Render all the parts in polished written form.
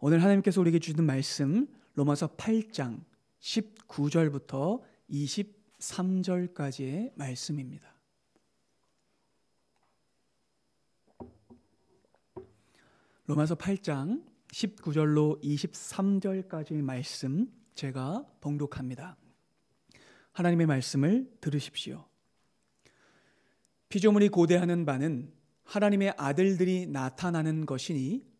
오늘 하나님께서 우리에게 주시는 말씀 로마서 8장 19절부터 23절까지의 말씀입니다. 로마서 8장 19절로 23절까지의 말씀 제가 봉독합니다. 하나님의 말씀을 들으십시오. 피조물이 고대하는 바는 하나님의 아들들이 나타나는 것이니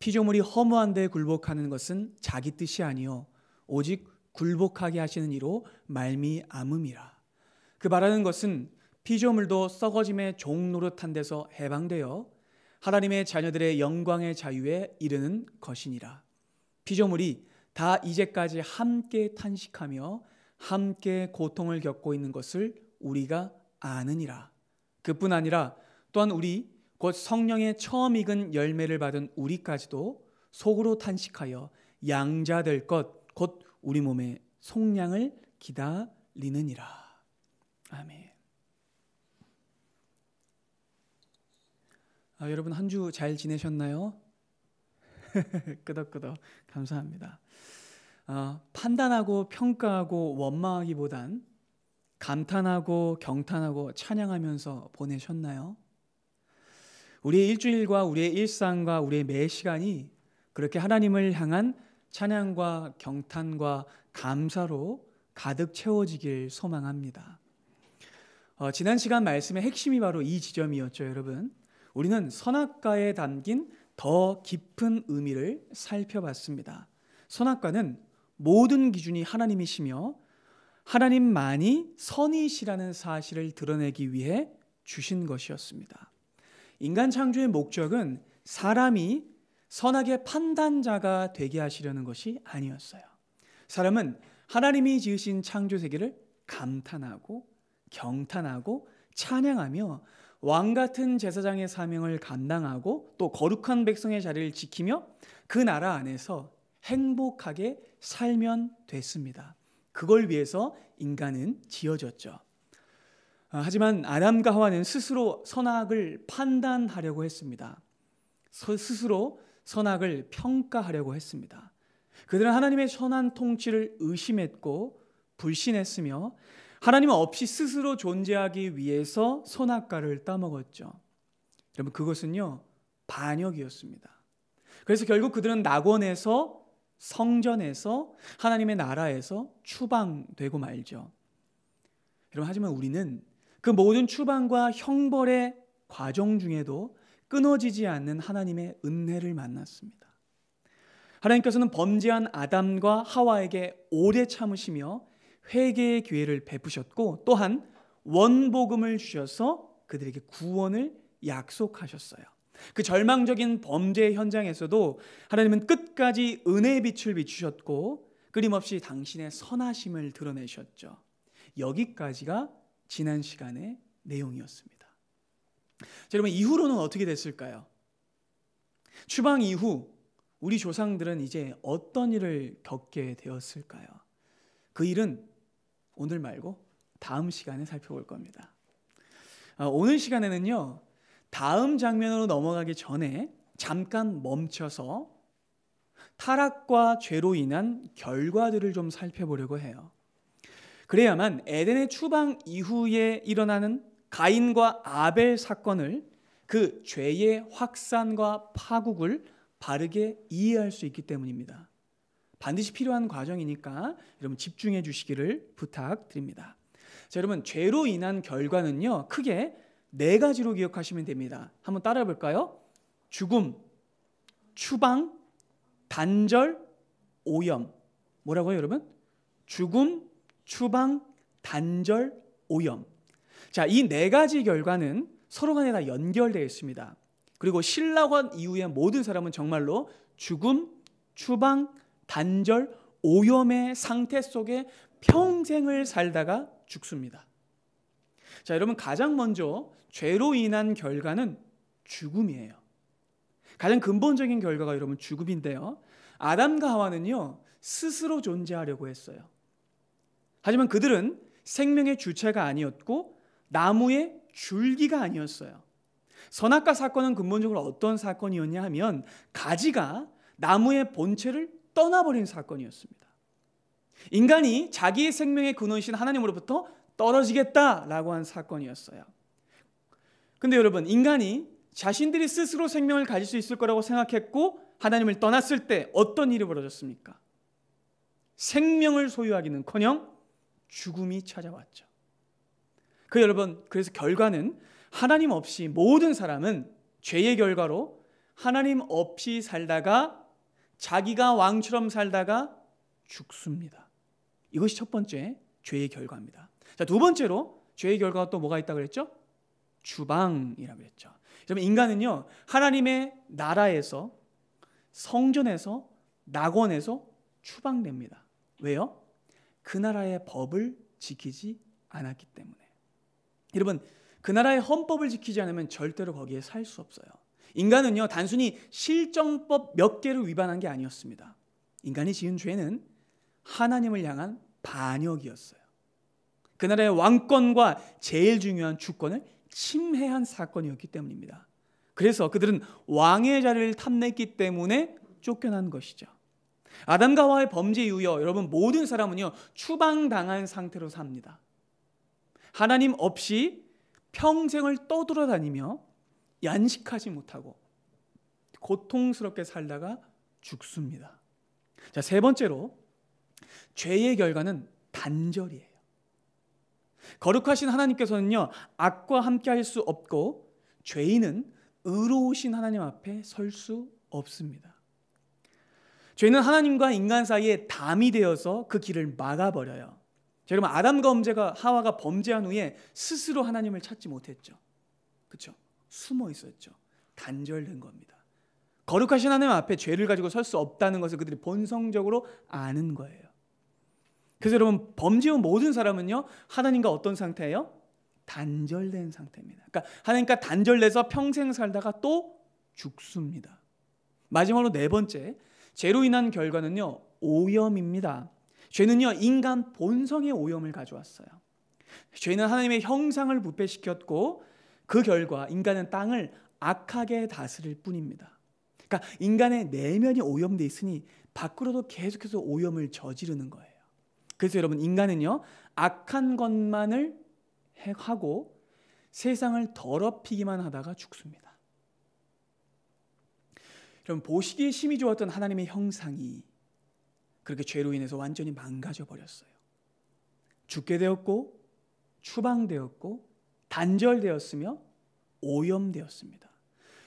피조물이 허무한 데 굴복하는 것은 자기 뜻이 아니요 오직 굴복하게 하시는 이로 말미암음이라. 그 바라는 것은 피조물도 썩어짐의 종 노릇한 데서 해방되어 하나님의 자녀들의 영광의 자유에 이르는 것이니라. 피조물이 다 이제까지 함께 탄식하며 함께 고통을 겪고 있는 것을 우리가 아느니라. 그뿐 아니라 또한 우리 곧 성령의 처음 익은 열매를 받은 우리까지도 속으로 탄식하여 양자될 것 곧 우리 몸의 속량을 기다리느니라. 아멘. 여러분 한 주 잘 지내셨나요? 끄덕끄덕 감사합니다. 판단하고 평가하고 원망하기보단 감탄하고 경탄하고 찬양하면서 보내셨나요? 우리의 일주일과 우리의 일상과 우리의 매 시간이 그렇게 하나님을 향한 찬양과 경탄과 감사로 가득 채워지길 소망합니다. 지난 시간 말씀의 핵심이 바로 이 지점이었죠, 여러분. 우리는 선악과에 담긴 더 깊은 의미를 살펴봤습니다. 선악과는 모든 기준이 하나님이시며 하나님만이 선이시라는 사실을 드러내기 위해 주신 것이었습니다. 인간 창조의 목적은 사람이 선악의 판단자가 되게 하시려는 것이 아니었어요. 사람은 하나님이 지으신 창조 세계를 감탄하고 경탄하고 찬양하며 왕 같은 제사장의 사명을 감당하고 또 거룩한 백성의 자리를 지키며 그 나라 안에서 행복하게 살면 됐습니다. 그걸 위해서 인간은 지어졌죠. 하지만 아담과 하와는 스스로 선악을 판단하려고 했습니다. 스스로 선악을 평가하려고 했습니다. 그들은 하나님의 선한 통치를 의심했고 불신했으며 하나님 없이 스스로 존재하기 위해서 선악과를 따먹었죠. 여러분 그것은요 반역이었습니다. 그래서 결국 그들은 낙원에서 성전에서 하나님의 나라에서 추방되고 말죠. 여러분 하지만 우리는 그 모든 추방과 형벌의 과정 중에도 끊어지지 않는 하나님의 은혜를 만났습니다. 하나님께서는 범죄한 아담과 하와에게 오래 참으시며 회개의 기회를 베푸셨고 또한 원복음을 주셔서 그들에게 구원을 약속하셨어요. 그 절망적인 범죄 현장에서도 하나님은 끝까지 은혜의 빛을 비추셨고 끊임없이 당신의 선하심을 드러내셨죠. 여기까지가 지난 시간의 내용이었습니다. 자, 여러분 이후로는 어떻게 됐을까요? 추방 이후 우리 조상들은 이제 어떤 일을 겪게 되었을까요? 그 일은 오늘 말고 다음 시간에 살펴볼 겁니다. 오늘 시간에는요 다음 장면으로 넘어가기 전에 잠깐 멈춰서 타락과 죄로 인한 결과들을 좀 살펴보려고 해요. 그래야만 에덴의 추방 이후에 일어나는 가인과 아벨 사건을 그 죄의 확산과 파국을 바르게 이해할 수 있기 때문입니다. 반드시 필요한 과정이니까 여러분 집중해 주시기를 부탁드립니다. 자, 여러분 죄로 인한 결과는요 크게 4가지로 기억하시면 됩니다. 한번 따라해 볼까요? 죽음, 추방, 단절, 오염. 뭐라고요, 여러분? 죽음, 추방, 단절, 오염. 자, 이 4가지 결과는 서로 간에 다 연결되어 있습니다. 그리고 신라관 이후의 모든 사람은 정말로 죽음, 추방, 단절, 오염의 상태 속에 평생을 살다가 죽습니다. 자, 여러분 가장 먼저 죄로 인한 결과는 죽음이에요. 가장 근본적인 결과가 여러분 죽음인데요. 아담과 하와는요 스스로 존재하려고 했어요. 하지만 그들은 생명의 주체가 아니었고 나무의 줄기가 아니었어요. 선악과 사건은 근본적으로 어떤 사건이었냐 하면 가지가 나무의 본체를 떠나버린 사건이었습니다. 인간이 자기의 생명의 근원이신 하나님으로부터 떨어지겠다라고 한 사건이었어요. 근데 여러분, 인간이 자신들이 스스로 생명을 가질 수 있을 거라고 생각했고 하나님을 떠났을 때 어떤 일이 벌어졌습니까? 생명을 소유하기는커녕 죽음이 찾아왔죠. 여러분, 그래서 결과는 하나님 없이 모든 사람은 죄의 결과로 하나님 없이 살다가 자기가 왕처럼 살다가 죽습니다. 이것이 첫 번째 죄의 결과입니다. 자, 두 번째로 죄의 결과가 또 뭐가 있다고 그랬죠? 주방이라고 했죠. 여러분, 인간은요, 하나님의 나라에서, 성전에서, 낙원에서 추방됩니다. 왜요? 그 나라의 법을 지키지 않았기 때문에. 여러분, 그 나라의 헌법을 지키지 않으면 절대로 거기에 살 수 없어요. 인간은요, 단순히 실정법 몇 개를 위반한 게 아니었습니다. 인간이 지은 죄는 하나님을 향한 반역이었어요. 그 나라의 왕권과 제일 중요한 주권을 침해한 사건이었기 때문입니다. 그래서 그들은 왕의 자리를 탐냈기 때문에 쫓겨난 것이죠. 아담과 하와의 범죄 이후요, 여러분, 모든 사람은요 추방당한 상태로 삽니다. 하나님 없이 평생을 떠돌아다니며 양식하지 못하고 고통스럽게 살다가 죽습니다. 자, 세 번째로 죄의 결과는 단절이에요. 거룩하신 하나님께서는요, 악과 함께 할 수 없고 죄인은 의로우신 하나님 앞에 설 수 없습니다. 죄는 하나님과 인간 사이에 담이 되어서 그 길을 막아버려요. 여러분, 아담과 하와가 범죄한 후에 스스로 하나님을 찾지 못했죠. 그렇죠? 숨어 있었죠. 단절된 겁니다. 거룩하신 하나님 앞에 죄를 가지고 설 수 없다는 것을 그들이 본성적으로 아는 거예요. 그래서 여러분, 범죄 후 모든 사람은요, 하나님과 어떤 상태예요? 단절된 상태입니다. 그러니까 하나님과 단절돼서 평생 살다가 또 죽습니다. 마지막으로 네 번째, 죄로 인한 결과는요, 오염입니다. 죄는요, 인간 본성의 오염을 가져왔어요. 죄는 하나님의 형상을 부패시켰고 그 결과 인간은 땅을 악하게 다스릴 뿐입니다. 그러니까 인간의 내면이 오염돼 있으니 밖으로도 계속해서 오염을 저지르는 거예요. 그래서 여러분, 인간은요, 악한 것만을 하고 세상을 더럽히기만 하다가 죽습니다. 여러분, 보시기에 심히 좋았던 하나님의 형상이 그렇게 죄로 인해서 완전히 망가져 버렸어요. 죽게 되었고 추방되었고 단절되었으며 오염되었습니다.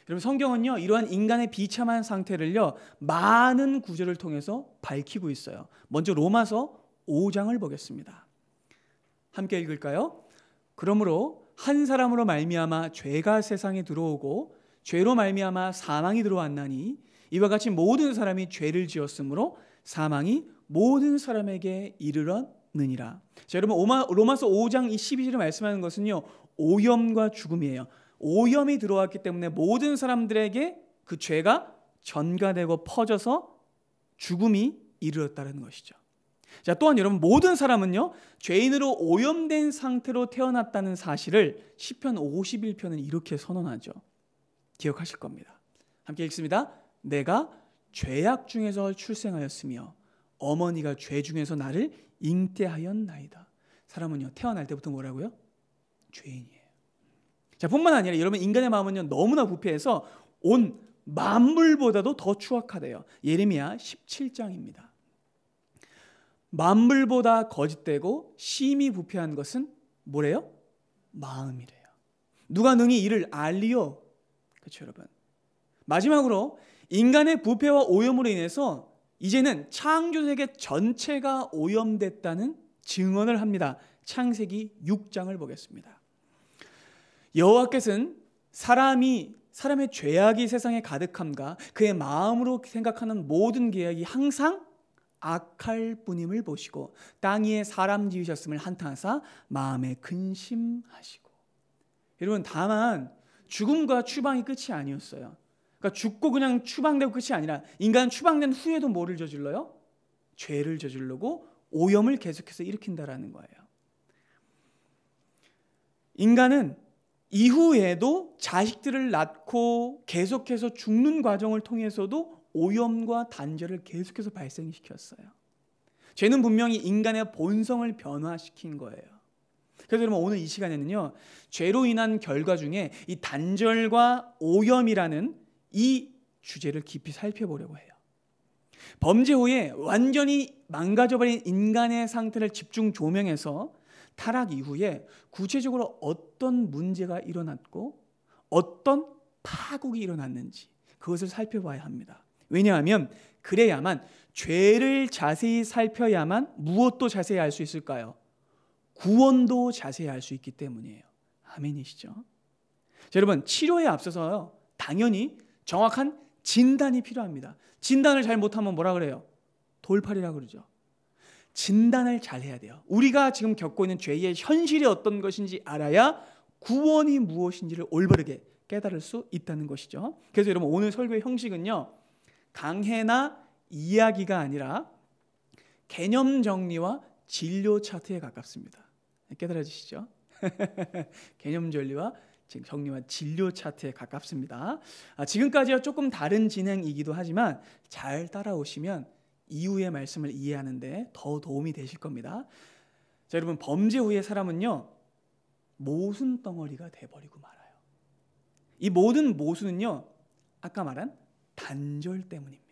여러분, 성경은요, 이러한 인간의 비참한 상태를요, 많은 구절을 통해서 밝히고 있어요. 먼저 로마서 5장을 보겠습니다. 함께 읽을까요? 그러므로 한 사람으로 말미암아 죄가 세상에 들어오고 죄로 말미암아 사망이 들어왔나니 이와 같이 모든 사람이 죄를 지었으므로 사망이 모든 사람에게 이르렀느니라. 자, 여러분, 로마서 5장 12절에 말씀하는 것은요, 오염과 죽음이에요. 오염이 들어왔기 때문에 모든 사람들에게 그 죄가 전가되고 퍼져서 죽음이 이르렀다는 것이죠. 자, 또한 여러분, 모든 사람은요, 죄인으로 오염된 상태로 태어났다는 사실을 시편 51편은 이렇게 선언하죠. 기억하실 겁니다. 함께 읽습니다. 내가 죄악 중에서 출생하였으며 어머니가 죄 중에서 나를 잉태하였나이다. 사람은요, 태어날 때부터 뭐라고요? 죄인이에요. 자, 뿐만 아니라 여러분, 인간의 마음은요, 너무나 부패해서 온 만물보다도 더 추악하대요. 예레미야 17장입니다. 만물보다 거짓되고 심히 부패한 것은 뭐래요? 마음이래요. 누가 능히 이를 알리요? 그렇죠, 여러분. 마지막으로 인간의 부패와 오염으로 인해서 이제는 창조세계 전체가 오염됐다는 증언을 합니다. 창세기 6장을 보겠습니다. 여호와께서는 사람의 죄악이 세상에 가득함과 그의 마음으로 생각하는 모든 계획이 항상 악할 뿐임을 보시고 땅 위에 사람 지으셨음을 한탄하사 마음에 근심하시고. 여러분, 다만 죽음과 추방이 끝이 아니었어요. 그러니까 죽고 그냥 추방되고 끝이 아니라 인간은 추방된 후에도 뭐를 저질러요? 죄를 저지르고 오염을 계속해서 일으킨다라는 거예요. 인간은 이후에도 자식들을 낳고 계속해서 죽는 과정을 통해서도 오염과 단절을 계속해서 발생시켰어요. 죄는 분명히 인간의 본성을 변화시킨 거예요. 그래서 여러분 오늘 이 시간에는요, 죄로 인한 결과 중에 이 단절과 오염이라는 이 주제를 깊이 살펴보려고 해요. 범죄 후에 완전히 망가져버린 인간의 상태를 집중 조명해서 타락 이후에 구체적으로 어떤 문제가 일어났고 어떤 파국이 일어났는지 그것을 살펴봐야 합니다. 왜냐하면 그래야만, 죄를 자세히 살펴야만 무엇도 자세히 알 수 있을까요? 구원도 자세히 알 수 있기 때문이에요. 아멘이시죠? 자, 여러분, 치료에 앞서서요, 당연히 정확한 진단이 필요합니다. 진단을 잘 못하면 뭐라 그래요? 돌팔이라고 그러죠. 진단을 잘 해야 돼요. 우리가 지금 겪고 있는 죄의 현실이 어떤 것인지 알아야 구원이 무엇인지를 올바르게 깨달을 수 있다는 것이죠. 그래서 여러분 오늘 설교의 형식은요, 강해나 이야기가 아니라 개념 정리와 진료 차트에 가깝습니다. 깨달아지시죠? 개념 정리와 진료 차트에 가깝습니다. 지금까지와 조금 다른 진행이기도 하지만 잘 따라오시면 이후의 말씀을 이해하는데 더 도움이 되실 겁니다. 자, 여러분, 범죄 후의 사람은요, 모순 덩어리가 돼버리고 말아요. 이 모든 모순은요, 아까 말한 단절 때문입니다.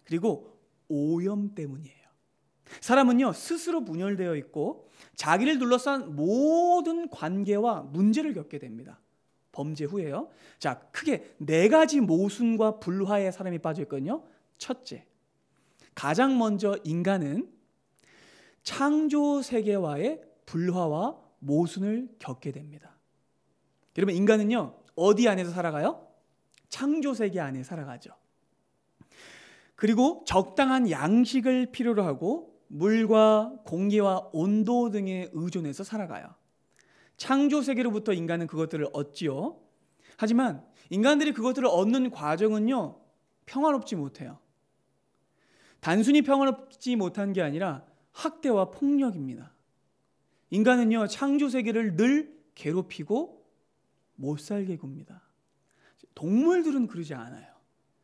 그리고 오염 때문이에요. 사람은요, 스스로 분열되어 있고 자기를 둘러싼 모든 관계와 문제를 겪게 됩니다. 범죄 후에요. 자, 크게 4가지 모순과 불화에 사람이 빠져 있거든요. 첫째, 가장 먼저 인간은 창조 세계와의 불화와 모순을 겪게 됩니다. 여러분, 인간은요, 어디 안에서 살아가요? 창조 세계 안에 살아가죠. 그리고 적당한 양식을 필요로 하고 물과 공기와 온도 등에 의존해서 살아가요. 창조 세계로부터 인간은 그것들을 얻지요. 하지만 인간들이 그것들을 얻는 과정은요, 평화롭지 못해요. 단순히 평화롭지 못한 게 아니라 학대와 폭력입니다. 인간은요, 창조 세계를 늘 괴롭히고 못 살게 굽니다. 동물들은 그러지 않아요.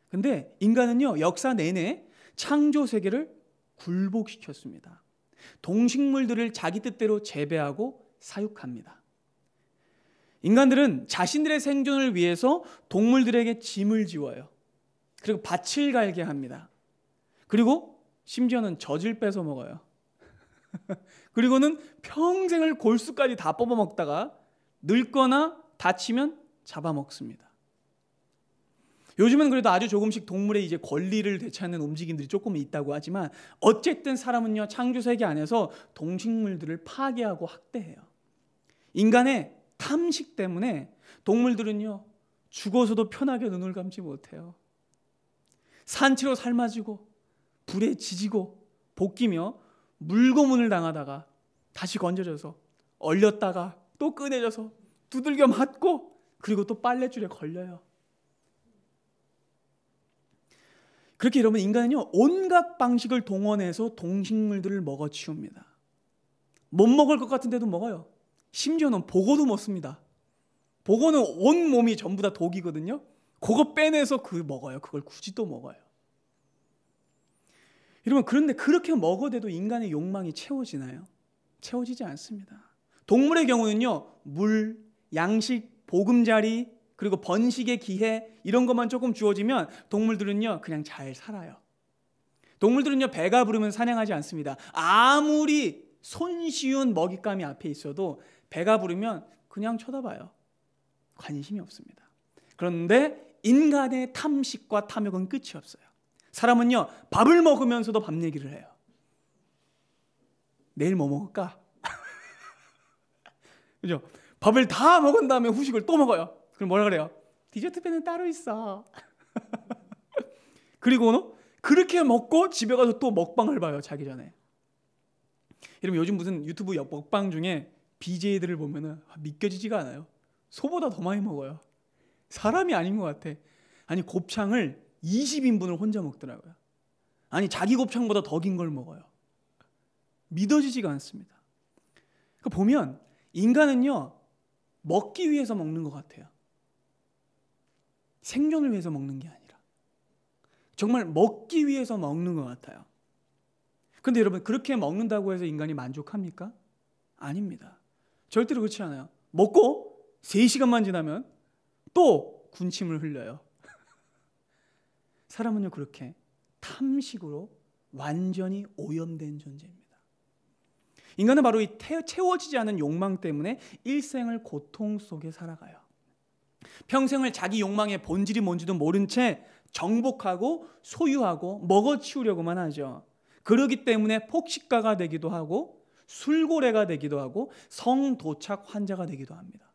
근데 인간은요, 역사 내내 창조 세계를 굴복시켰습니다. 동식물들을 자기 뜻대로 재배하고 사육합니다. 인간들은 자신들의 생존을 위해서 동물들에게 짐을 지워요. 그리고 밭을 갈게 합니다. 그리고 심지어는 젖을 뺏어 먹어요. 그리고는 평생을 골수까지 다 뽑아 먹다가 늙거나 다치면 잡아먹습니다. 요즘은 그래도 아주 조금씩 동물의 이제 권리를 되찾는 움직임들이 조금 있다고 하지만 어쨌든 사람은요, 창조 세계 안에서 동식물들을 파괴하고 학대해요. 인간의 탐식 때문에 동물들은요, 죽어서도 편하게 눈을 감지 못해요. 산채로 삶아지고 불에 지지고 볶이며 물고문을 당하다가 다시 건져져서 얼렸다가 또 꺼내져서 두들겨 맞고 그리고 또 빨랫줄에 걸려요. 그렇게 여러분, 인간은요, 온갖 방식을 동원해서 동식물들을 먹어치웁니다. 못 먹을 것 같은데도 먹어요. 심지어는 보고도 먹습니다. 보고는 온 몸이 전부 다 독이거든요. 그거 빼내서 먹어요. 그걸 굳이 또 먹어요. 여러분, 그런데 그렇게 먹어대도 인간의 욕망이 채워지나요? 채워지지 않습니다. 동물의 경우는요, 물, 양식, 보금자리, 그리고 번식의 기회, 이런 것만 조금 주어지면 동물들은요, 그냥 잘 살아요. 동물들은요, 배가 부르면 사냥하지 않습니다. 아무리 손쉬운 먹잇감이 앞에 있어도 배가 부르면 그냥 쳐다봐요. 관심이 없습니다. 그런데 인간의 탐식과 탐욕은 끝이 없어요. 사람은요, 밥을 먹으면서도 밥 얘기를 해요. 내일 뭐 먹을까? 그죠? 밥을 다 먹은 다음에 후식을 또 먹어요. 그럼 뭐라 그래요? 디저트 배는 따로 있어. 그리고는 그렇게 먹고 집에 가서 또 먹방을 봐요, 자기 전에. 여러분, 요즘 무슨 유튜브 먹방 중에 BJ들을 보면은 믿겨지지가 않아요. 소보다 더 많이 먹어요. 사람이 아닌 것 같아. 아니, 곱창을 20인분을 혼자 먹더라고요. 아니, 자기 곱창보다 더 긴 걸 먹어요. 믿어지지가 않습니다. 그러니까 보면 인간은요, 먹기 위해서 먹는 것 같아요. 생존을 위해서 먹는 게 아니라. 정말 먹기 위해서 먹는 것 같아요. 근데 여러분, 그렇게 먹는다고 해서 인간이 만족합니까? 아닙니다. 절대로 그렇지 않아요. 먹고 3시간만 지나면 또 군침을 흘려요. 사람은요, 그렇게 탐식으로 완전히 오염된 존재입니다. 인간은 바로 이 채워지지 않은 욕망 때문에 일생을 고통 속에 살아가요. 평생을 자기 욕망의 본질이 뭔지도 모른 채 정복하고 소유하고 먹어치우려고만 하죠. 그러기 때문에 폭식가가 되기도 하고 술고래가 되기도 하고 성도착 환자가 되기도 합니다.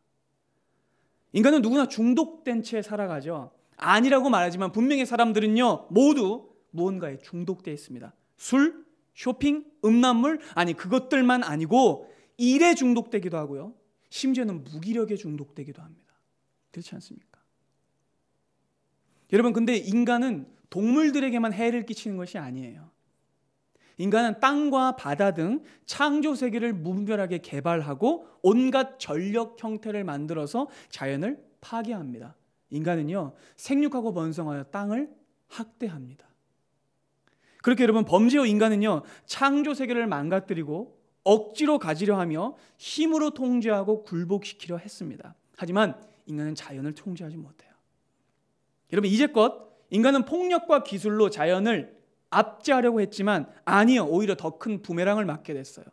인간은 누구나 중독된 채 살아가죠. 아니라고 말하지만 분명히 사람들은요, 모두 무언가에 중독되어 있습니다. 술, 쇼핑, 음란물, 아니 그것들만 아니고 일에 중독되기도 하고요, 심지어는 무기력에 중독되기도 합니다. 그렇지 않습니까? 여러분, 근데 인간은 동물들에게만 해를 끼치는 것이 아니에요. 인간은 땅과 바다 등 창조 세계를 무분별하게 개발하고 온갖 전력 형태를 만들어서 자연을 파괴합니다. 인간은요, 생육하고 번성하여 땅을 학대합니다. 그렇게 여러분, 범죄 후 인간은요, 창조 세계를 망가뜨리고 억지로 가지려 하며 힘으로 통제하고 굴복시키려 했습니다. 하지만 인간은 자연을 통제하지 못해요. 여러분, 이제껏 인간은 폭력과 기술로 자연을 압제하려고 했지만 아니요, 오히려 더 큰 부메랑을 맞게 됐어요.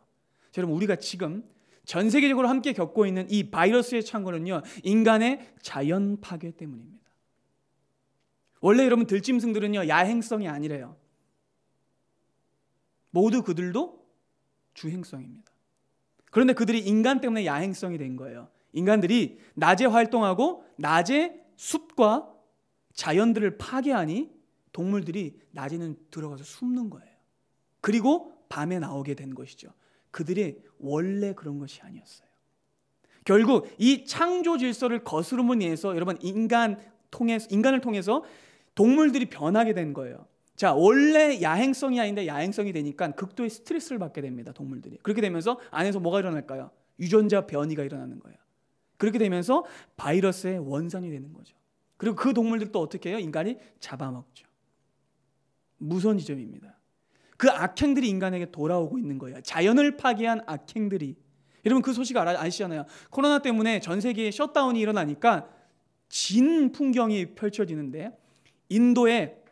여러분, 우리가 지금 전 세계적으로 함께 겪고 있는 이 바이러스의 창고는요, 인간의 자연 파괴 때문입니다. 원래 여러분, 들짐승들은요, 야행성이 아니래요. 모두 그들도 주행성입니다. 그런데 그들이 인간 때문에 야행성이 된 거예요. 인간들이 낮에 활동하고 낮에 숲과 자연들을 파괴하니 동물들이 낮에는 들어가서 숨는 거예요. 그리고 밤에 나오게 된 것이죠. 그들이 원래 그런 것이 아니었어요. 결국 이 창조 질서를 거스름으로 인해서 여러분, 인간을 통해서 동물들이 변하게 된 거예요. 자, 원래 야행성이 아닌데 야행성이 되니까 극도의 스트레스를 받게 됩니다, 동물들이. 그렇게 되면서 안에서 뭐가 일어날까요? 유전자 변이가 일어나는 거예요. 그렇게 되면서 바이러스의 원산이 되는 거죠. 그리고 그 동물들도 어떻게 해요? 인간이 잡아먹죠. 무서운 지점입니다. 그 악행들이 인간에게 돌아오고 있는 거예요. 자연을 파괴한 악행들이. 여러분, 그 소식 아시잖아요. 코로나 때문에 전 세계에 셧다운이 일어나니까 진 풍경이 펼쳐지는데, 인도의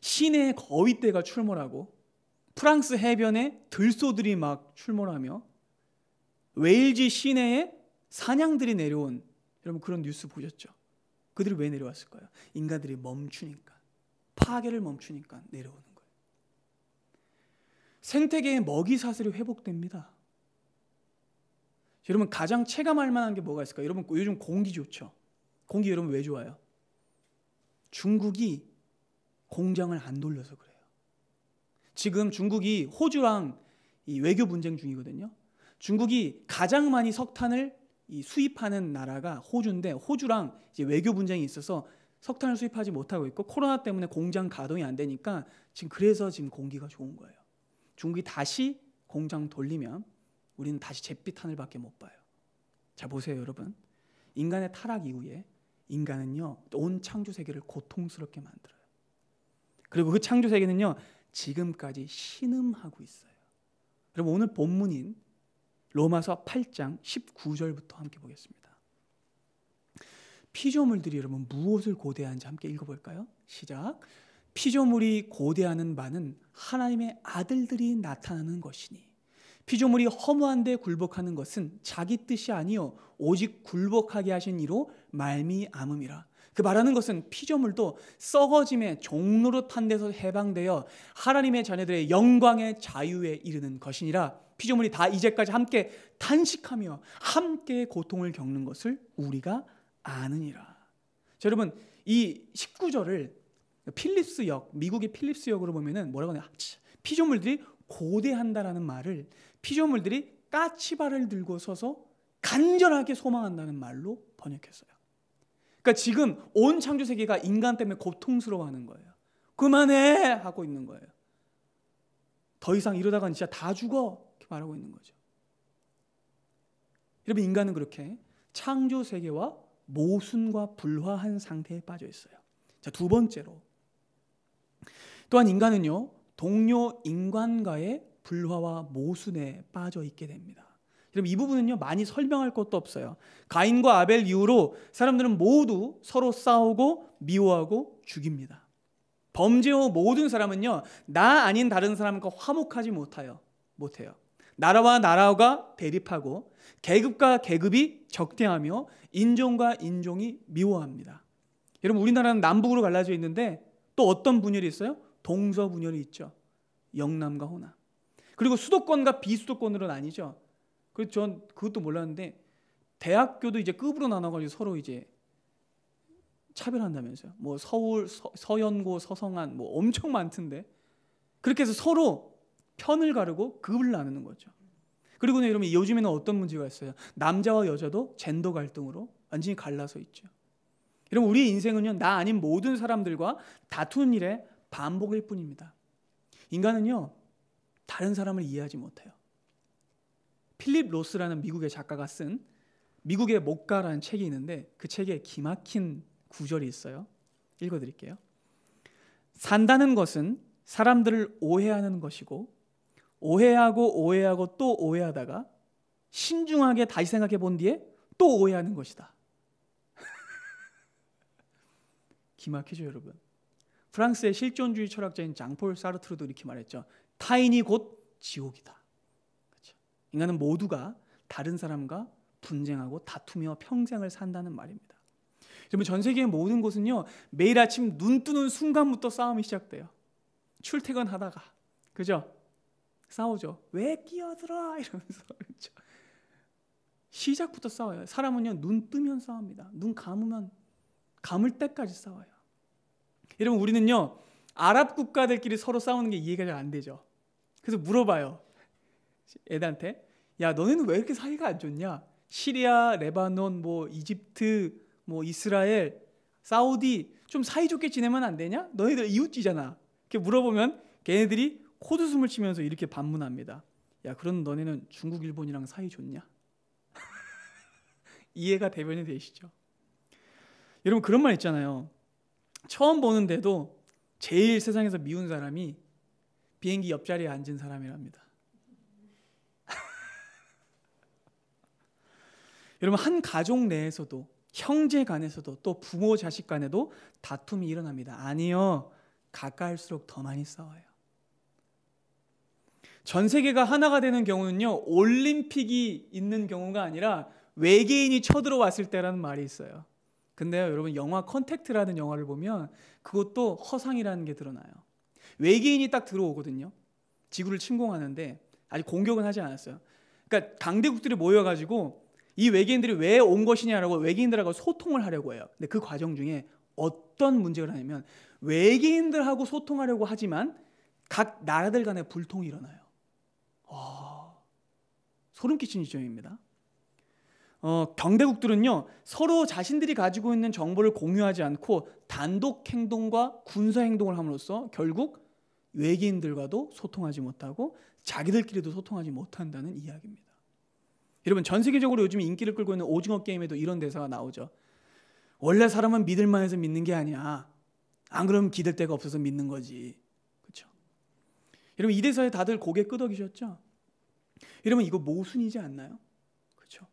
시내에 거위떼가 출몰하고 프랑스 해변에 들소들이 막 출몰하며 웨일즈 시내에 사냥들이 내려온, 여러분 그런 뉴스 보셨죠? 그들이 왜 내려왔을까요? 인간들이 멈추니까, 파괴를 멈추니까 내려오는 거예요. 생태계의 먹이 사슬이 회복됩니다. 여러분, 가장 체감할 만한 게 뭐가 있을까요? 여러분, 요즘 공기 좋죠? 공기 여러분 왜 좋아요? 중국이 공장을 안 돌려서 그래요. 지금 중국이 호주랑 이 외교 분쟁 중이거든요. 중국이 가장 많이 석탄을 수입하는 나라가 호주인데, 호주랑 이제 외교 분쟁이 있어서 석탄을 수입하지 못하고 있고, 코로나 때문에 공장 가동이 안 되니까 그래서 지금 공기가 좋은 거예요. 중국이 다시 공장 돌리면 우리는 다시 잿빛 하늘밖에 못 봐요. 자, 보세요 여러분. 인간의 타락 이후에 인간은요, 온 창조 세계를 고통스럽게 만들어요. 그리고 그 창조 세계는요, 지금까지 신음하고 있어요. 여러분, 오늘 본문인 로마서 8장 19절부터 함께 보겠습니다. 피조물들이 여러분 무엇을 고대하는지 함께 읽어볼까요? 시작. 피조물이 고대하는 바는 하나님의 아들들이 나타나는 것이니, 피조물이 허무한 데 굴복하는 것은 자기 뜻이 아니요 오직 굴복하게 하신 이로 말미암음이라. 그 말하는 것은 피조물도 썩어짐의 종로로 탄 데서 해방되어 하나님의 자녀들의 영광의 자유에 이르는 것이니라. 피조물이 다 이제까지 함께 탄식하며 함께 고통을 겪는 것을 우리가 아느니라. 자, 여러분, 이 19절을 필립스역, 미국의 필립스역으로 보면은 뭐라고 하냐? 피조물들이 고대한다라는 말을 피조물들이 까치발을 들고 서서 간절하게 소망한다는 말로 번역했어요. 그러니까 지금 온 창조 세계가 인간 때문에 고통스러워하는 거예요. 그만해 하고 있는 거예요. 더 이상 이러다간 진짜 다 죽어 이렇게 말하고 있는 거죠. 여러분, 인간은 그렇게 창조 세계와 모순과 불화한 상태에 빠져 있어요. 자, 두 번째로 또한 인간은요, 동료 인간과의 불화와 모순에 빠져 있게 됩니다. 여러분, 이 부분은요 많이 설명할 것도 없어요. 가인과 아벨 이후로 사람들은 모두 서로 싸우고 미워하고 죽입니다. 범죄 후 모든 사람은요, 나 아닌 다른 사람과 화목하지 못해요. 나라와 나라가 대립하고 계급과 계급이 적대하며 인종과 인종이 미워합니다. 여러분, 우리나라는 남북으로 갈라져 있는데 또 어떤 분열이 있어요? 동서분열이 있죠. 영남과 호남. 그리고 수도권과 비수도권으로 나뉘죠. 그래서 전 그것도 몰랐는데 대학교도 이제 급으로 나눠가지고 서로 이제 차별한다면서요. 뭐 서울, 서연고, 서성한 뭐 엄청 많던데. 그렇게 해서 서로 편을 가르고 급을 나누는 거죠. 그리고 여러분, 요즘에는 어떤 문제가 있어요? 남자와 여자도 젠더 갈등으로 완전히 갈라서 있죠. 여러분, 우리의 인생은요, 나 아닌 모든 사람들과 다투는 일의 반복일 뿐입니다. 인간은요, 다른 사람을 이해하지 못해요. 필립 로스라는 미국의 작가가 쓴 미국의 목가라는 책이 있는데 그 책에 기막힌 구절이 있어요. 읽어드릴게요. 산다는 것은 사람들을 오해하는 것이고 오해하고 또 오해하다가 신중하게 다시 생각해 본 뒤에 또 오해하는 것이다. 기막히죠, 여러분. 프랑스의 실존주의 철학자인 장폴 사르트르도 이렇게 말했죠. 타인이 곧 지옥이다. 그렇죠? 인간은 모두가 다른 사람과 분쟁하고 다투며 평생을 산다는 말입니다. 여러분, 전 세계의 모든 곳은요, 매일 아침 눈 뜨는 순간부터 싸움이 시작돼요. 출퇴근하다가, 그죠? 싸우죠. 왜 끼어들어? 이러면서. 그렇죠? 시작부터 싸워요. 사람은요, 눈 뜨면 싸웁니다. 눈 감을 때까지 싸워요. 여러분, 우리는요, 아랍 국가들끼리 서로 싸우는 게 이해가 잘 안 되죠. 그래서 물어봐요. 애들한테, 야, 너네는 왜 이렇게 사이가 안 좋냐? 시리아, 레바논, 뭐 이집트, 뭐 이스라엘, 사우디 좀 사이좋게 지내면 안 되냐? 너희들 이웃지잖아. 이렇게 물어보면 걔네들이 코드숨을 치면서 이렇게 반문합니다. 야, 그럼 너네는 중국, 일본이랑 사이 좋냐? 이해가 대변이 되시죠? 여러분, 그런 말 있잖아요. 처음 보는데도 제일 세상에서 미운 사람이 비행기 옆자리에 앉은 사람이랍니다. 여러분, 한 가족 내에서도, 형제 간에서도, 또 부모 자식 간에도 다툼이 일어납니다. 아니요, 가까울수록 더 많이 싸워요. 전 세계가 하나가 되는 경우는요, 올림픽이 있는 경우가 아니라 외계인이 쳐들어왔을 때라는 말이 있어요. 근데요, 여러분, 영화 컨택트라는 영화를 보면 그것도 허상이라는 게 드러나요. 외계인이 딱 들어오거든요. 지구를 침공하는데 아직 공격은 하지 않았어요. 그러니까 강대국들이 모여가지고 이 외계인들이 왜 온 것이냐라고 외계인들하고 소통을 하려고 해요. 근데 그 과정 중에 어떤 문제가 하냐면 외계인들하고 소통하려고 하지만 각 나라들 간에 불통이 일어나요. 소름 끼치는 지점입니다. 강대국들은요, 서로 자신들이 가지고 있는 정보를 공유하지 않고 단독 행동과 군사 행동을 함으로써 결국 외계인들과도 소통하지 못하고 자기들끼리도 소통하지 못한다는 이야기입니다. 여러분, 전 세계적으로 요즘 인기를 끌고 있는 오징어 게임에도 이런 대사가 나오죠. 원래 사람은 믿을만 해서 믿는 게 아니야. 안 그러면 기댈 데가 없어서 믿는 거지. 그렇죠? 여러분, 이 대사에 다들 고개 끄덕이셨죠? 여러분, 이거 모순이지 않나요? 그렇죠?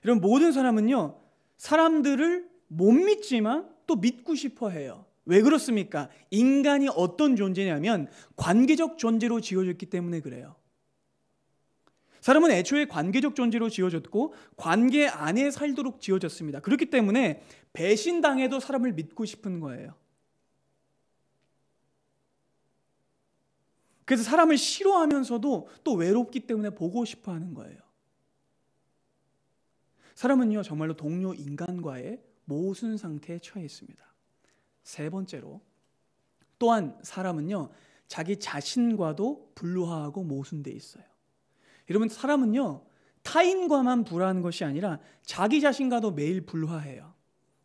여러분, 모든 사람은요, 사람들을 못 믿지만 또 믿고 싶어 해요. 왜 그렇습니까? 인간이 어떤 존재냐면 관계적 존재로 지어졌기 때문에 그래요. 사람은 애초에 관계적 존재로 지어졌고 관계 안에 살도록 지어졌습니다. 그렇기 때문에 배신당해도 사람을 믿고 싶은 거예요. 그래서 사람을 싫어하면서도 또 외롭기 때문에 보고 싶어 하는 거예요. 사람은요, 정말로 동료 인간과의 모순 상태에 처해 있습니다. 세 번째로, 또한 사람은요, 자기 자신과도 불화하고 모순되어 있어요. 여러분, 사람은요, 타인과만 불화하는 것이 아니라 자기 자신과도 매일 불화해요.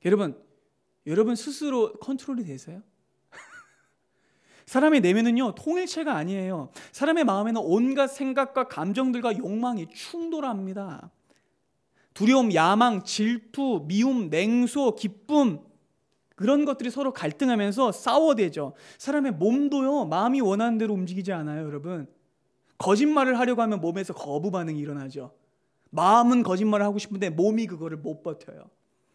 여러분 스스로 컨트롤이 되세요? 사람의 내면은요, 통일체가 아니에요. 사람의 마음에는 온갖 생각과 감정들과 욕망이 충돌합니다. 두려움, 야망, 질투, 미움, 냉소, 기쁨, 그런 것들이 서로 갈등하면서 싸워대죠. 사람의 몸도요, 마음이 원하는 대로 움직이지 않아요, 여러분. 거짓말을 하려고 하면 몸에서 거부 반응이 일어나죠. 마음은 거짓말을 하고 싶은데 몸이 그거를 못 버텨요.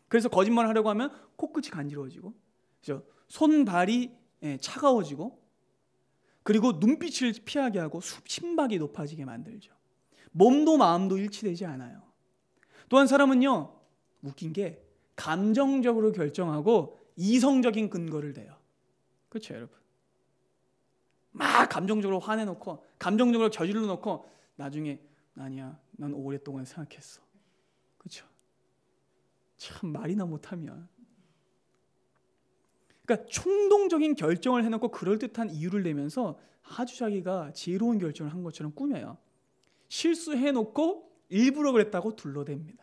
그래서 거짓말을 하려고 하면 코끝이 간지러워지고, 그렇죠? 손발이 차가워지고, 그리고 눈빛을 피하게 하고 심박이 높아지게 만들죠. 몸도 마음도 일치되지 않아요. 또한 사람은요, 웃긴 게 감정적으로 결정하고 이성적인 근거를 대요. 그렇죠, 여러분? 막 감정적으로 화내놓고 감정적으로 저질러 놓고 나중에 아니야, 난 오랫동안 생각했어. 그렇죠? 참 말이나 못하면. 그러니까 충동적인 결정을 해놓고 그럴듯한 이유를 내면서 아주 자기가 지혜로운 결정을 한 것처럼 꾸며요. 실수해놓고 일부러 그랬다고 둘러댑니다.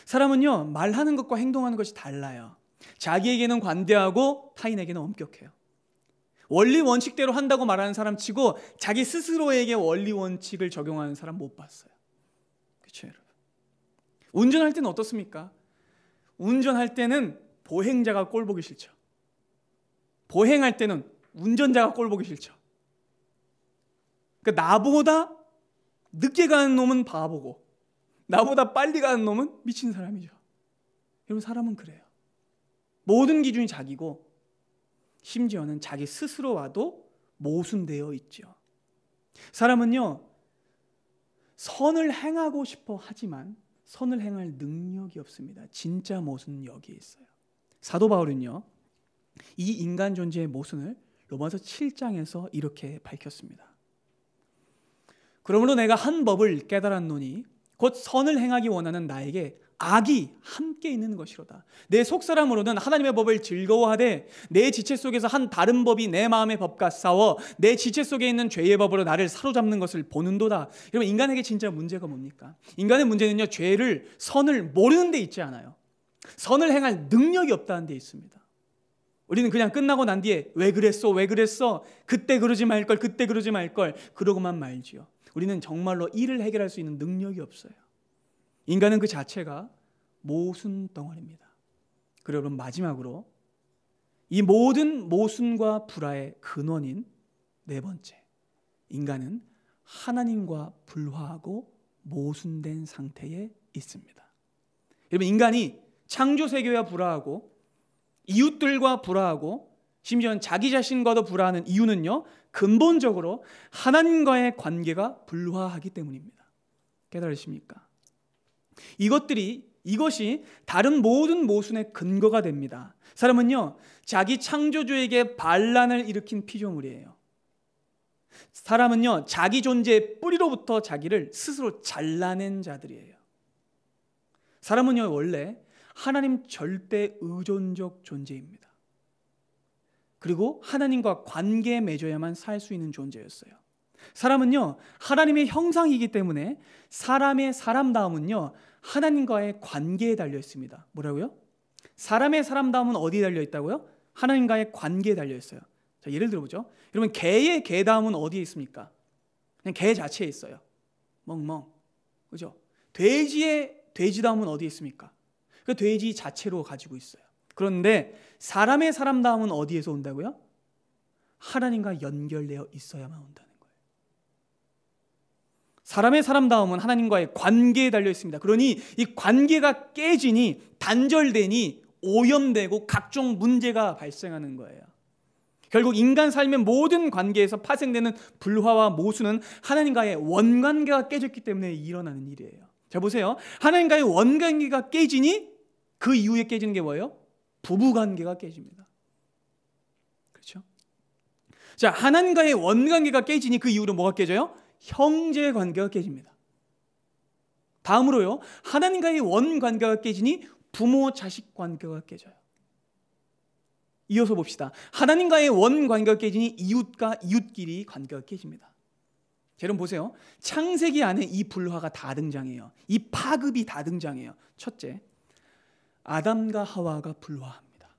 사람은요, 말하는 것과 행동하는 것이 달라요. 자기에게는 관대하고 타인에게는 엄격해요. 원리 원칙대로 한다고 말하는 사람 치고 자기 스스로에게 원리 원칙을 적용하는 사람 못 봤어요. 그렇죠, 여러분? 운전할 때는 어떻습니까? 운전할 때는 보행자가 꼴 보기 싫죠. 보행할 때는 운전자가 꼴 보기 싫죠. 그러니까 나보다 늦게 가는 놈은 바보고 나보다 빨리 가는 놈은 미친 사람이죠. 여러분, 사람은 그래요. 모든 기준이 자기고 심지어는 자기 스스로와도 모순되어 있죠. 사람은요, 선을 행하고 싶어 하지만 선을 행할 능력이 없습니다. 진짜 모순은 여기에 있어요. 사도 바울은요, 이 인간 존재의 모순을 로마서 7장에서 이렇게 밝혔습니다. 그러므로 내가 한 법을 깨달았노니 곧 선을 행하기 원하는 나에게 악이 함께 있는 것이로다. 내 속사람으로는 하나님의 법을 즐거워하되 내 지체 속에서 한 다른 법이 내 마음의 법과 싸워 내 지체 속에 있는 죄의 법으로 나를 사로잡는 것을 보는도다. 여러분, 인간에게 진짜 문제가 뭡니까? 인간의 문제는요, 죄를, 선을 모르는 데 있지 않아요. 선을 행할 능력이 없다는 데 있습니다. 우리는 그냥 끝나고 난 뒤에 왜 그랬어? 왜 그랬어? 그때 그러지 말걸, 그때 그러지 말걸, 그러고만 말지요. 우리는 정말로 일을 해결할 수 있는 능력이 없어요. 인간은 그 자체가 모순 덩어리입니다. 그리고 마지막으로 이 모든 모순과 불화의 근원인 네 번째, 인간은 하나님과 불화하고 모순된 상태에 있습니다. 여러분, 인간이 창조 세계와 불화하고 이웃들과 불화하고 심지어는 자기 자신과도 불화하는 이유는요, 근본적으로 하나님과의 관계가 불화하기 때문입니다. 깨달으십니까? 이것이 다른 모든 모순의 근거가 됩니다. 사람은요, 자기 창조주에게 반란을 일으킨 피조물이에요. 사람은요, 자기 존재의 뿌리로부터 자기를 스스로 잘라낸 자들이에요. 사람은요, 원래 하나님 절대 의존적 존재입니다. 그리고 하나님과 관계 맺어야만 살 수 있는 존재였어요. 사람은요, 하나님의 형상이기 때문에 사람의 사람다움은요, 하나님과의 관계에 달려 있습니다. 뭐라고요? 사람의 사람다움은 어디에 달려 있다고요? 하나님과의 관계에 달려 있어요. 자, 예를 들어보죠. 여러분, 개의 개다움은 어디에 있습니까? 그냥 개 자체에 있어요. 멍멍. 그죠? 돼지의 돼지다움은 어디에 있습니까? 그 돼지 자체로 가지고 있어요. 그런데 사람의 사람다움은 어디에서 온다고요? 하나님과 연결되어 있어야만 온다는 거예요. 사람의 사람다움은 하나님과의 관계에 달려 있습니다. 그러니 이 관계가 깨지니, 단절되니 오염되고 각종 문제가 발생하는 거예요. 결국 인간 삶의 모든 관계에서 파생되는 불화와 모순은 하나님과의 원관계가 깨졌기 때문에 일어나는 일이에요. 자, 보세요. 하나님과의 원관계가 깨지니 그 이후에 깨지는 게 뭐예요? 부부관계가 깨집니다. 그렇죠? 자, 하나님과의 원관계가 깨지니 그 이후로 뭐가 깨져요? 형제관계가 깨집니다. 다음으로요, 하나님과의 원관계가 깨지니 부모 자식 관계가 깨져요. 이어서 봅시다. 하나님과의 원관계가 깨지니 이웃과 이웃끼리 관계가 깨집니다. 여러분 보세요. 창세기 안에 이 불화가 다 등장해요. 이 파급이 다 등장해요. 첫째, 아담과 하와가 불화합니다.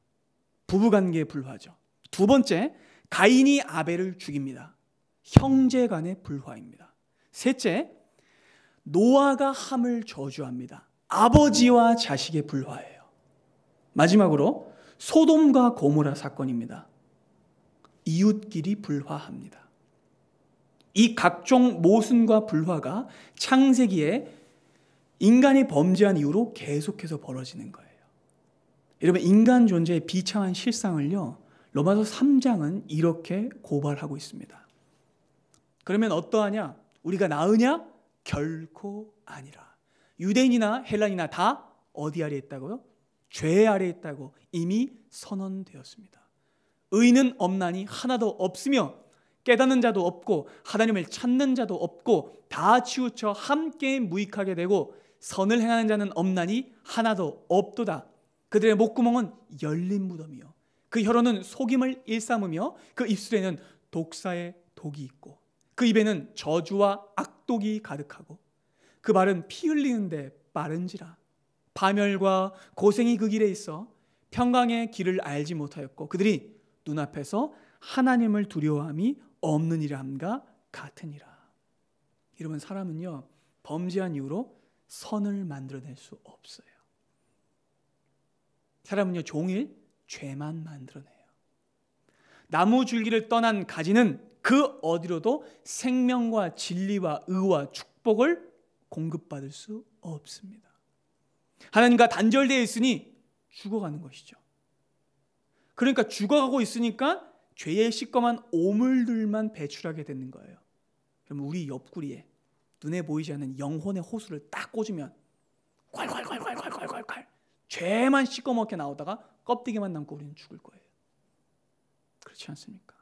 부부관계의 불화죠. 두 번째, 가인이 아벨을 죽입니다. 형제 간의 불화입니다. 셋째, 노아가 함을 저주합니다. 아버지와 자식의 불화예요. 마지막으로 소돔과 고모라 사건입니다. 이웃끼리 불화합니다. 이 각종 모순과 불화가 창세기에 인간이 범죄한 이후로 계속해서 벌어지는 거예요. 여러분, 인간 존재의 비참한 실상을요, 로마서 3장은 이렇게 고발하고 있습니다. 그러면 어떠하냐? 우리가 나으냐? 결코 아니라. 유대인이나 헬라인이나 다 어디 아래 있다고요? 죄 아래 있다고 이미 선언되었습니다. 의는 없나니 하나도 없으며 깨닫는 자도 없고 하나님을 찾는 자도 없고 다 치우쳐 함께 무익하게 되고 선을 행하는 자는 없나니 하나도 없도다. 그들의 목구멍은 열린 무덤이요 그 혀로는 속임을 일삼으며 그 입술에는 독사의 독이 있고 그 입에는 저주와 악독이 가득하고 그 발은 피 흘리는데 빠른지라. 파멸과 고생이 그 길에 있어 평강의 길을 알지 못하였고 그들이 눈앞에서 하나님을 두려워함이 없느니람과 같으니라. 여러분, 사람은요 범죄한 이후로 선을 만들어낼 수 없어요. 사람은요 종일 죄만 만들어내요. 나무 줄기를 떠난 가지는 그 어디로도 생명과 진리와 의와 축복을 공급받을 수 없습니다. 하나님과 단절되어 있으니 죽어가는 것이죠. 그러니까 죽어가고 있으니까 죄의 시꺼먼 오물들만 배출하게 되는 거예요. 그럼 우리 옆구리에 눈에 보이지 않는 영혼의 호수를 딱 꽂으면 콸콸콸콸콸콸콸 죄만 시꺼멓게 나오다가 껍데기만 남고 우리는 죽을 거예요. 그렇지 않습니까?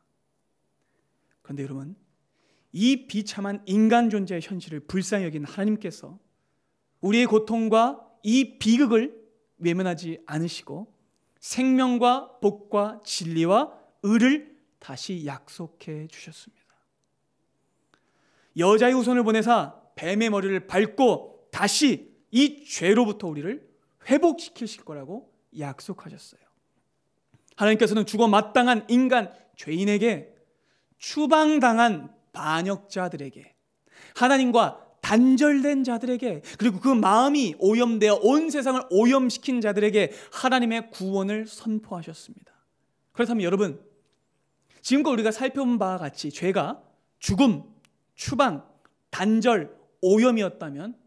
그런데 여러분, 이 비참한 인간 존재의 현실을 불쌍히 여긴 하나님께서 우리의 고통과 이 비극을 외면하지 않으시고 생명과 복과 진리와 의를 다시 약속해 주셨습니다. 여자의 후손을 보내사 뱀의 머리를 밟고 다시 이 죄로부터 우리를 회복시키실 거라고 약속하셨어요. 하나님께서는 죽어 마땅한 인간 죄인에게 추방당한 반역자들에게 하나님과 단절된 자들에게 그리고 그 마음이 오염되어 온 세상을 오염시킨 자들에게 하나님의 구원을 선포하셨습니다. 그렇다면 여러분, 지금껏 우리가 살펴본 바와 같이 죄가 죽음, 추방, 단절, 오염이었다면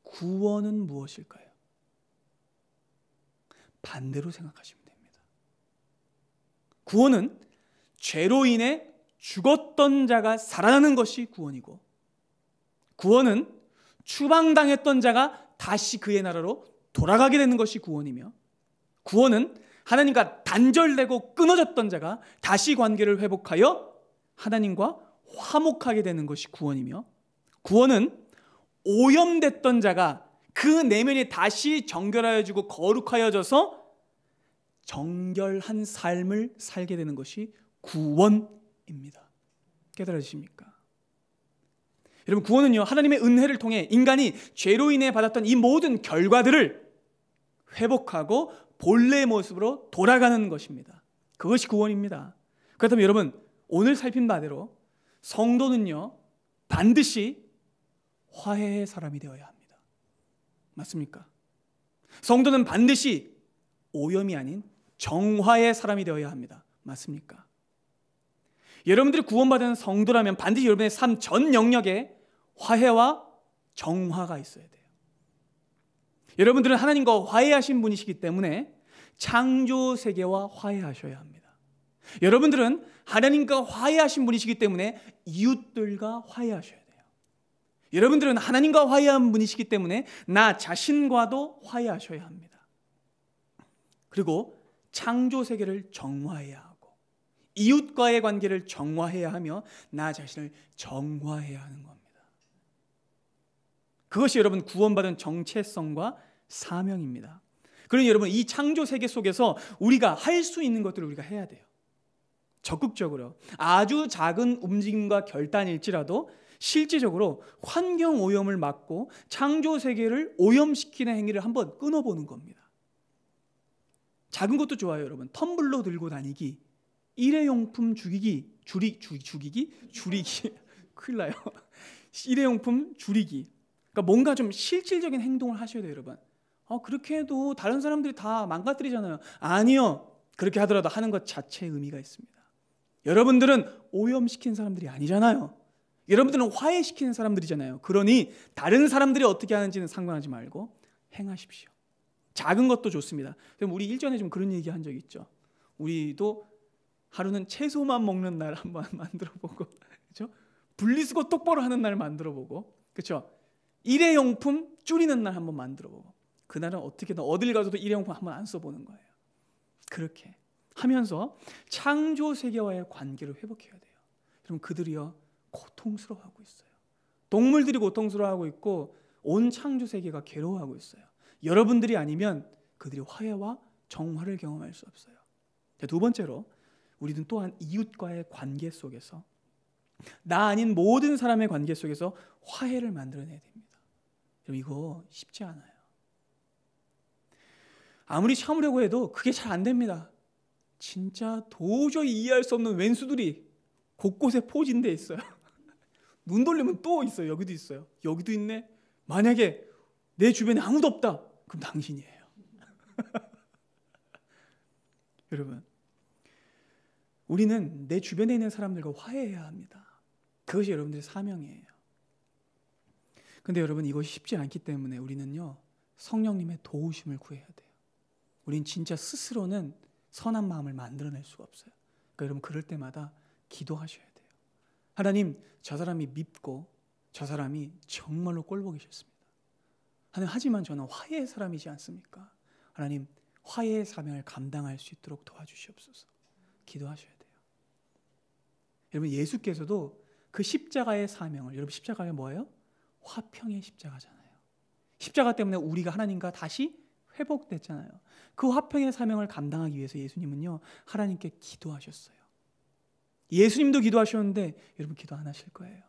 구원은 무엇일까요? 반대로 생각하시면 됩니다. 구원은 죄로 인해 죽었던 자가 살아나는 것이 구원이고, 구원은 추방당했던 자가 다시 그의 나라로 돌아가게 되는 것이 구원이며, 구원은 하나님과 단절되고 끊어졌던 자가 다시 관계를 회복하여 하나님과 화목하게 되는 것이 구원이며, 구원은 오염됐던 자가 그 내면이 다시 정결하여지고 거룩하여져서 정결한 삶을 살게 되는 것이 구원입니다. 깨달으십니까? 여러분, 구원은요, 하나님의 은혜를 통해 인간이 죄로 인해 받았던 이 모든 결과들을 회복하고 본래의 모습으로 돌아가는 것입니다. 그것이 구원입니다. 그렇다면 여러분, 오늘 살핀 바대로 성도는요 반드시 화해의 사람이 되어야 합니다. 맞습니까? 성도는 반드시 오염이 아닌 정화의 사람이 되어야 합니다. 맞습니까? 여러분들이 구원받은 성도라면 반드시 여러분의 삶 전 영역에 화해와 정화가 있어야 돼요. 여러분들은 하나님과 화해하신 분이시기 때문에 창조 세계와 화해하셔야 합니다. 여러분들은 하나님과 화해하신 분이시기 때문에 이웃들과 화해하셔야 돼요. 여러분들은 하나님과 화해한 분이시기 때문에 나 자신과도 화해하셔야 합니다. 그리고 창조 세계를 정화해야 하고 이웃과의 관계를 정화해야 하며 나 자신을 정화해야 하는 겁니다. 그것이 여러분 구원받은 정체성과 사명입니다. 그러니 여러분, 이 창조 세계 속에서 우리가 할 수 있는 것들을 우리가 해야 돼요. 적극적으로 아주 작은 움직임과 결단일지라도 실질적으로 환경 오염을 막고 창조 세계를 오염시키는 행위를 한번 끊어보는 겁니다. 작은 것도 좋아요, 여러분. 텀블러 들고 다니기, 일회용품 줄이기, 큰일 나요. 일회용품 줄이기. 그러니까 뭔가 좀 실질적인 행동을 하셔야 돼요, 여러분. 그렇게 해도 다른 사람들이 다 망가뜨리잖아요. 아니요. 그렇게 하더라도 하는 것 자체에 의미가 있습니다. 여러분들은 오염시킨 사람들이 아니잖아요. 여러분들은 화해시키는 사람들이잖아요. 그러니 다른 사람들이 어떻게 하는지는 상관하지 말고 행하십시오. 작은 것도 좋습니다. 그럼 우리 일전에 좀 그런 얘기 한 적 있죠. 우리도 하루는 채소만 먹는 날 한번 만들어보고, 그렇죠? 분리수거 똑바로 하는 날 만들어보고, 그렇죠? 일회용품 줄이는 날 한번 만들어보고, 그날은 어떻게든 어딜 가서도 일회용품 한번 안 써보는 거예요. 그렇게 하면서 창조 세계와의 관계를 회복해야 돼요. 그럼 그들이요 고통스러워하고 있어요. 동물들이 고통스러워하고 있고 온 창조 세계가 괴로워하고 있어요. 여러분들이 아니면 그들이 화해와 정화를 경험할 수 없어요. 두 번째로 우리는 또한 이웃과의 관계 속에서 나 아닌 모든 사람의 관계 속에서 화해를 만들어내야 됩니다. 여러분 이거 쉽지 않아요. 아무리 참으려고 해도 그게 잘 안 됩니다. 진짜 도저히 이해할 수 없는 왼수들이 곳곳에 포진되어 있어요. 눈 돌리면 또 있어요. 여기도 있어요. 여기도 있네. 만약에 내 주변에 아무도 없다. 그럼 당신이에요. 여러분, 우리는 내 주변에 있는 사람들과 화해해야 합니다. 그것이 여러분들의 사명이에요. 근데 여러분 이것이 쉽지 않기 때문에 우리는요 성령님의 도우심을 구해야 돼요. 우린 진짜 스스로는 선한 마음을 만들어낼 수가 없어요. 그러니까 여러분 그럴 때마다 기도하셔야 돼요. 하나님, 저 사람이 밉고 저 사람이 정말로 꼴보기 싫습니다. 하나님, 하지만 저는 화해의 사람이지 않습니까? 하나님, 화해의 사명을 감당할 수 있도록 도와주시옵소서. 기도하셔야 돼요. 여러분 예수께서도 그 십자가의 사명을, 여러분 십자가가 뭐예요? 화평의 십자가잖아요. 십자가 때문에 우리가 하나님과 다시 회복됐잖아요. 그 화평의 사명을 감당하기 위해서 예수님은요 하나님께 기도하셨어요. 예수님도 기도하셨는데 여러분 기도 안 하실 거예요.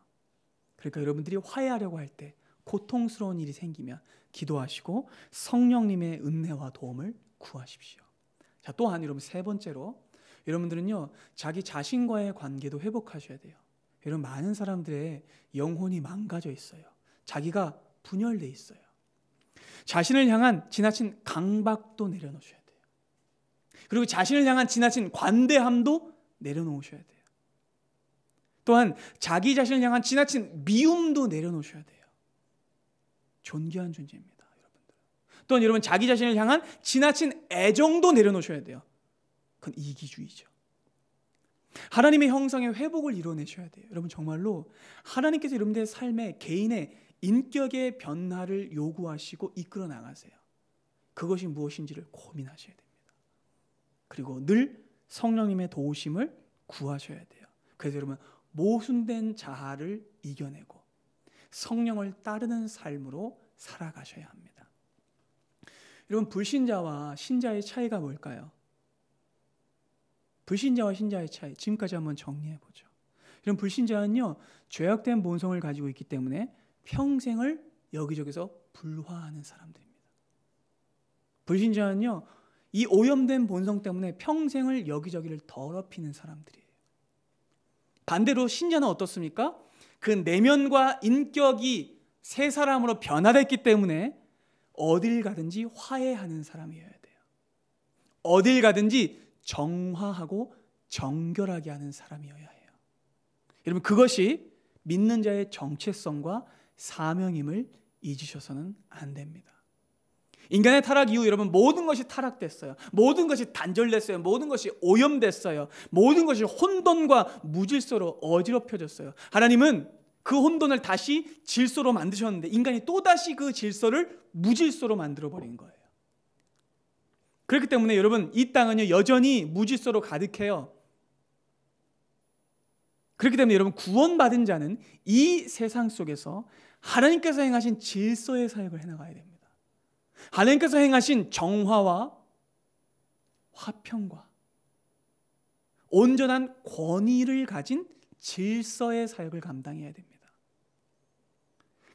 그러니까 여러분들이 화해하려고 할 때 고통스러운 일이 생기면 기도하시고 성령님의 은혜와 도움을 구하십시오. 자, 또한 여러분 세 번째로 여러분들은요 자기 자신과의 관계도 회복하셔야 돼요. 여러분 많은 사람들의 영혼이 망가져 있어요. 자기가 분열돼 있어요. 자신을 향한 지나친 강박도 내려놓으셔야 돼요. 그리고 자신을 향한 지나친 관대함도 내려놓으셔야 돼요. 또한 자기 자신을 향한 지나친 미움도 내려놓으셔야 돼요. 존귀한 존재입니다, 여러분들. 또한 여러분 자기 자신을 향한 지나친 애정도 내려놓으셔야 돼요. 그건 이기주의죠. 하나님의 형상의 회복을 이뤄내셔야 돼요. 여러분 정말로 하나님께서 여러분들의 삶에 개인의 인격의 변화를 요구하시고 이끌어 나가세요. 그것이 무엇인지를 고민하셔야 됩니다. 그리고 늘 성령님의 도우심을 구하셔야 돼요. 그래서 여러분 모순된 자아를 이겨내고 성령을 따르는 삶으로 살아가셔야 합니다. 여러분 불신자와 신자의 차이가 뭘까요? 불신자와 신자의 차이, 지금까지 한번 정리해 보죠. 여러분 불신자는요 죄악된 본성을 가지고 있기 때문에 평생을 여기저기서 불화하는 사람들입니다. 불신자는요 이 오염된 본성 때문에 평생을 여기저기를 더럽히는 사람들이에요. 반대로 신자는 어떻습니까? 그 내면과 인격이 새 사람으로 변화됐기 때문에 어딜 가든지 화해하는 사람이어야 돼요. 어딜 가든지 정화하고 정결하게 하는 사람이어야 해요. 여러분 그것이 믿는 자의 정체성과 사명임을 잊으셔서는 안 됩니다. 인간의 타락 이후 여러분 모든 것이 타락됐어요. 모든 것이 단절됐어요. 모든 것이 오염됐어요. 모든 것이 혼돈과 무질서로 어지럽혀졌어요. 하나님은 그 혼돈을 다시 질서로 만드셨는데 인간이 또다시 그 질서를 무질서로 만들어버린 거예요. 그렇기 때문에 여러분 이 땅은요 여전히 무질서로 가득해요. 그렇기 때문에 여러분 구원받은 자는 이 세상 속에서 하나님께서 행하신 질서의 사역을 해나가야 됩니다. 하나님께서 행하신 정화와 화평과 온전한 권위를 가진 질서의 사역을 감당해야 됩니다.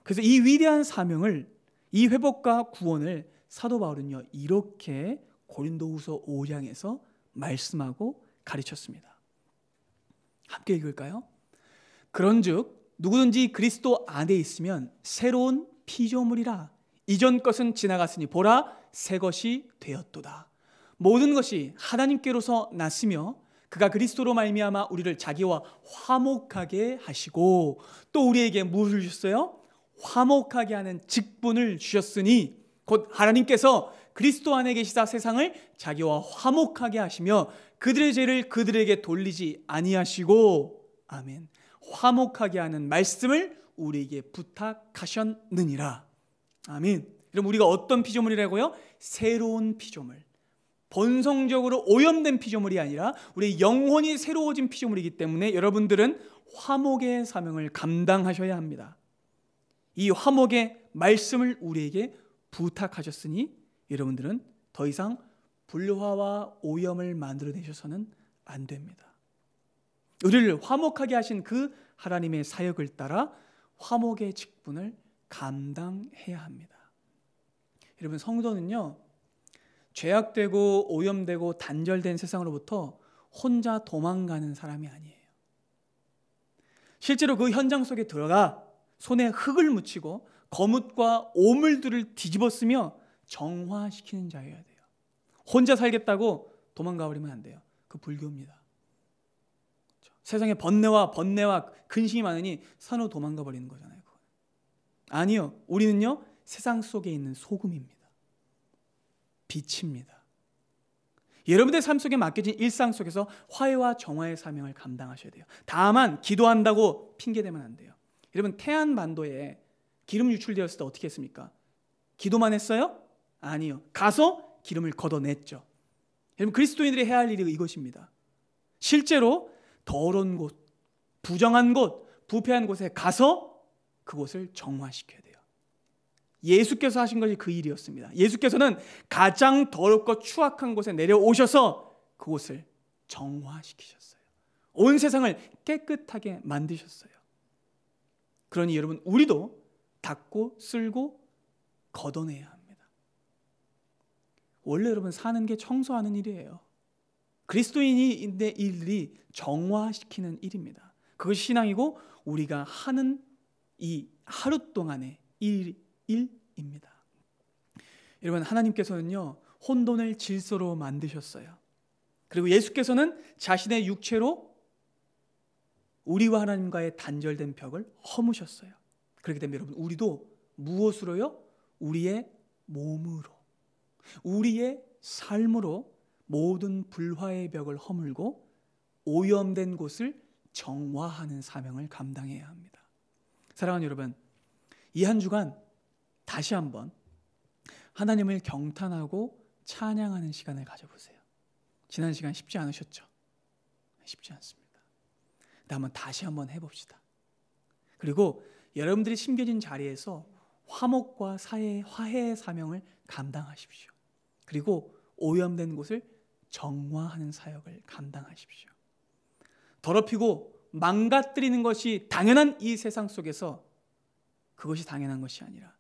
그래서 이 위대한 사명을, 이 회복과 구원을 사도 바울은요 이렇게 고린도후서 5장에서 말씀하고 가르쳤습니다. 함께 읽을까요? 그런즉 누구든지 그리스도 안에 있으면 새로운 피조물이라. 이전 것은 지나갔으니 보라 새 것이 되었도다. 모든 것이 하나님께로서 났으며 그가 그리스도로 말미암아 우리를 자기와 화목하게 하시고 또 우리에게 무엇을 주셨어요? 화목하게 하는 직분을 주셨으니 곧 하나님께서 그리스도 안에 계시사 세상을 자기와 화목하게 하시며 그들의 죄를 그들에게 돌리지 아니하시고 아멘. 화목하게 하는 말씀을 우리에게 부탁하셨느니라. 아멘. 그럼 우리가 어떤 피조물이라고요? 새로운 피조물. 본성적으로 오염된 피조물이 아니라 우리 영혼이 새로워진 피조물이기 때문에 여러분들은 화목의 사명을 감당하셔야 합니다. 이 화목의 말씀을 우리에게 부탁하셨으니 여러분들은 더 이상 불화와 오염을 만들어내셔서는 안 됩니다. 우리를 화목하게 하신 그 하나님의 사역을 따라 화목의 직분을 감당해야 합니다. 여러분, 성도는요, 죄악되고 오염되고 단절된 세상으로부터 혼자 도망가는 사람이 아니에요. 실제로 그 현장 속에 들어가 손에 흙을 묻히고 거뭇과 오물들을 뒤집어 쓰며 정화시키는 자여야 돼요. 혼자 살겠다고 도망가 버리면 안 돼요. 그 불교입니다. 세상에 번뇌와 근심이 많으니 산으로 도망가 버리는 거잖아요. 그건. 아니요. 우리는요, 세상 속에 있는 소금입니다. 빛입니다. 여러분의 삶 속에 맡겨진 일상 속에서 화해와 정화의 사명을 감당하셔야 돼요. 다만 기도한다고 핑계대면 안 돼요. 여러분, 태안 반도에 기름 유출되었을 때 어떻게 했습니까? 기도만 했어요? 아니요. 가서 기름을 걷어냈죠. 여러분, 그리스도인들이 해야 할 일이 이것입니다. 실제로 더러운 곳, 부정한 곳, 부패한 곳에 가서 그곳을 정화시켜야 돼요. 예수께서 하신 것이 그 일이었습니다. 예수께서는 가장 더럽고 추악한 곳에 내려오셔서 그곳을 정화시키셨어요. 온 세상을 깨끗하게 만드셨어요. 그러니 여러분, 우리도 닦고 쓸고 걷어내야 합니다. 원래 여러분, 사는 게 청소하는 일이에요. 그리스도인의 일이 정화시키는 일입니다. 그것이 신앙이고 우리가 하는 이 하루 동안의 일입니다. 여러분, 하나님께서는요, 혼돈을 질서로 만드셨어요. 그리고 예수께서는 자신의 육체로 우리와 하나님과의 단절된 벽을 허무셨어요. 그렇기 때문에 여러분, 우리도 무엇으로요? 우리의 몸으로, 우리의 삶으로 모든 불화의 벽을 허물고 오염된 곳을 정화하는 사명을 감당해야 합니다. 사랑하는 여러분, 이 한 주간 다시 한번 하나님을 경탄하고 찬양하는 시간을 가져보세요. 지난 시간 쉽지 않으셨죠? 쉽지 않습니다. 근데 한번 다시 한번 해봅시다. 그리고 여러분들이 심겨진 자리에서 화목과 화해의 사명을 감당하십시오. 그리고 오염된 곳을 정화하는 사역을 감당하십시오. 더럽히고 망가뜨리는 것이 당연한 이 세상 속에서 그것이 당연한 것이 아니라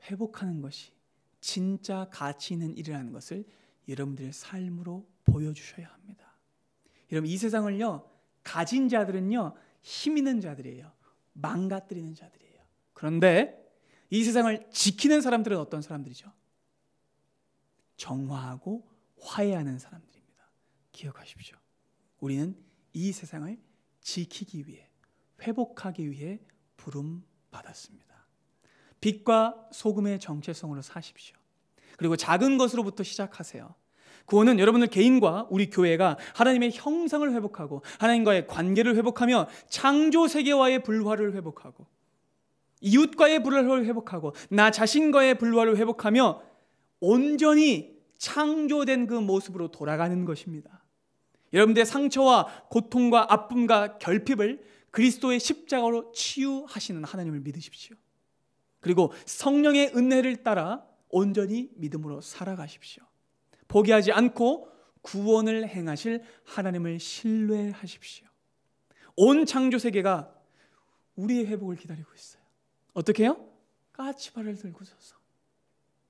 회복하는 것이 진짜 가치 있는 일이라는 것을 여러분들의 삶으로 보여주셔야 합니다. 여러분, 이 세상을요, 가진 자들은요, 힘 있는 자들이에요. 망가뜨리는 자들이에요. 그런데 이 세상을 지키는 사람들은 어떤 사람들이죠? 정화하고 화해하는 사람들입니다. 기억하십시오. 우리는 이 세상을 지키기 위해, 회복하기 위해 부름받았습니다. 빛과 소금의 정체성으로 사십시오. 그리고 작은 것으로부터 시작하세요. 구원은 여러분들 개인과 우리 교회가 하나님의 형상을 회복하고 하나님과의 관계를 회복하며 창조 세계와의 불화를 회복하고 이웃과의 불화를 회복하고 나 자신과의 불화를 회복하며 온전히 창조된 그 모습으로 돌아가는 것입니다. 여러분들의 상처와 고통과 아픔과 결핍을 그리스도의 십자가로 치유하시는 하나님을 믿으십시오. 그리고 성령의 은혜를 따라 온전히 믿음으로 살아가십시오. 포기하지 않고 구원을 행하실 하나님을 신뢰하십시오. 온 창조 세계가 우리의 회복을 기다리고 있어요. 어떻게 해요? 까치발을 들고 서서.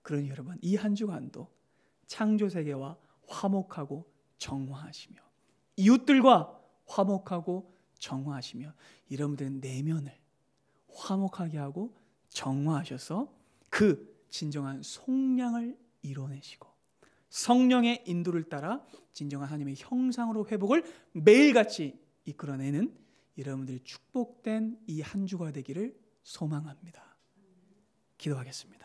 그러니 여러분, 이 한 주간도 창조 세계와 화목하고 정화하시며 이웃들과 화목하고 정화하시며 여러분들의 내면을 화목하게 하고 정화하셔서 그 진정한 속량을 이뤄내시고 성령의 인도를 따라 진정한 하나님의 형상으로 회복을 매일같이 이끌어내는 여러분들이 축복된 이 한 주가 되기를 소망합니다. 기도하겠습니다.